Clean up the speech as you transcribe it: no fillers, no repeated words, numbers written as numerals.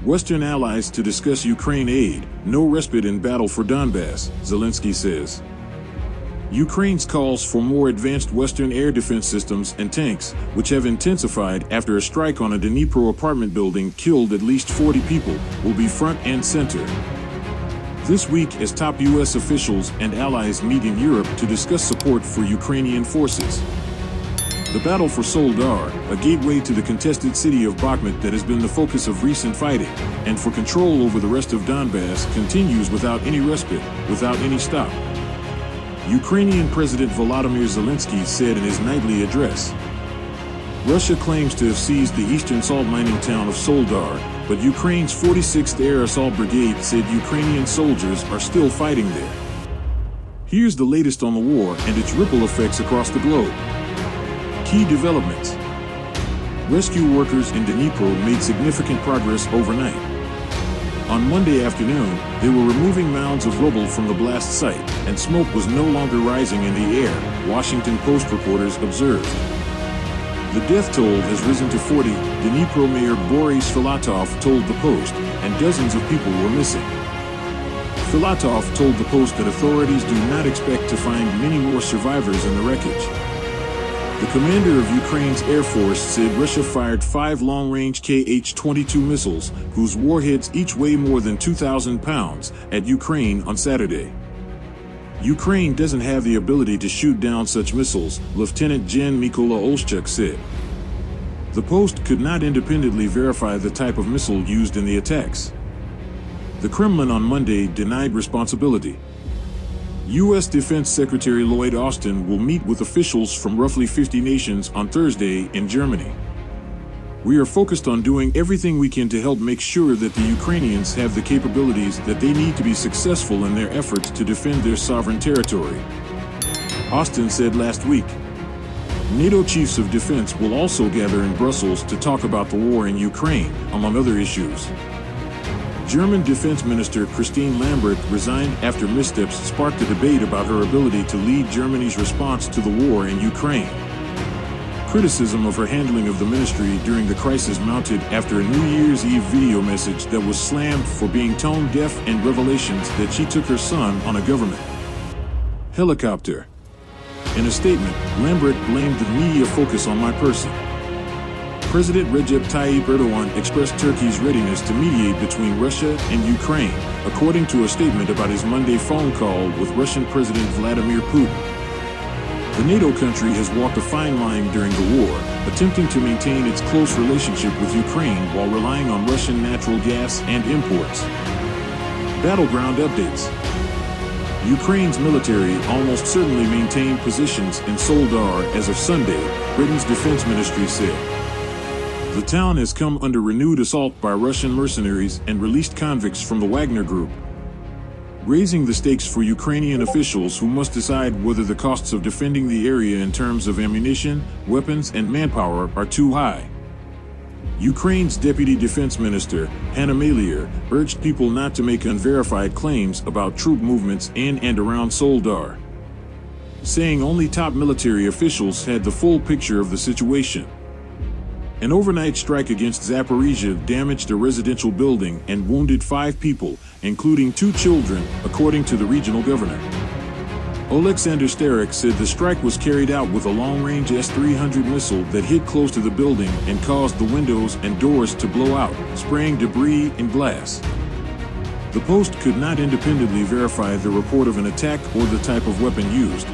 Western allies to discuss Ukraine aid, no respite in battle for Donbass, Zelensky says. Ukraine's calls for more advanced Western air defense systems and tanks, which have intensified after a strike on a Dnipro apartment building killed at least 40 people, will be front and center this week as top U.S. officials and allies meet in Europe to discuss support for Ukrainian forces. The battle for Soledar, a gateway to the contested city of Bakhmut that has been the focus of recent fighting, and for control over the rest of Donbass, continues without any respite, without any stop. Ukrainian President Volodymyr Zelensky said in his nightly address, Russia claims to have seized the eastern salt mining town of Soledar, but Ukraine's 46th Air Assault Brigade said Ukrainian soldiers are still fighting there. Here's the latest on the war and its ripple effects across the globe. Key developments. Rescue workers in Dnipro made significant progress overnight. On Monday afternoon, they were removing mounds of rubble from the blast site, and smoke was no longer rising in the air, Washington Post reporters observed. The death toll has risen to 40, Dnipro Mayor Boris Filatov told the Post, and dozens of people were missing. Filatov told the Post that authorities do not expect to find many more survivors in the wreckage. The commander of Ukraine's Air Force said Russia fired 5 long-range Kh-22 missiles, whose warheads each weigh more than 2,000 pounds, at Ukraine on Saturday. Ukraine doesn't have the ability to shoot down such missiles, Lieutenant Gen Mykola Olszczuk said. The Post could not independently verify the type of missile used in the attacks. The Kremlin on Monday denied responsibility. U.S. Defense Secretary Lloyd Austin will meet with officials from roughly 50 nations on Thursday in Germany. We are focused on doing everything we can to help make sure that the Ukrainians have the capabilities that they need to be successful in their efforts to defend their sovereign territory, Austin said last week. NATO chiefs of defense will also gather in Brussels to talk about the war in Ukraine, among other issues. German Defense Minister Christine Lambert resigned after missteps sparked a debate about her ability to lead Germany's response to the war in Ukraine. Criticism of her handling of the ministry during the crisis mounted after a New Year's Eve video message that was slammed for being tone deaf and revelations that she took her son on a government helicopter. In a statement, Lambert blamed the media focus on my person. President Recep Tayyip Erdogan expressed Turkey's readiness to mediate between Russia and Ukraine, according to a statement about his Monday phone call with Russian President Vladimir Putin. The NATO country has walked a fine line during the war, attempting to maintain its close relationship with Ukraine while relying on Russian natural gas and imports. Battleground updates. Ukraine's military almost certainly maintained positions in Soledar as of Sunday, Britain's defense ministry said. The town has come under renewed assault by Russian mercenaries and released convicts from the Wagner Group, raising the stakes for Ukrainian officials who must decide whether the costs of defending the area in terms of ammunition, weapons, and manpower are too high. Ukraine's Deputy Defense Minister, Hanna Maliar, urged people not to make unverified claims about troop movements in and around Soledar, saying only top military officials had the full picture of the situation. An overnight strike against Zaporizhia damaged a residential building and wounded 5 people, including 2 children, according to the regional governor. Oleksandr Starik said the strike was carried out with a long-range S-300 missile that hit close to the building and caused the windows and doors to blow out, spraying debris and glass. The Post could not independently verify the report of an attack or the type of weapon used.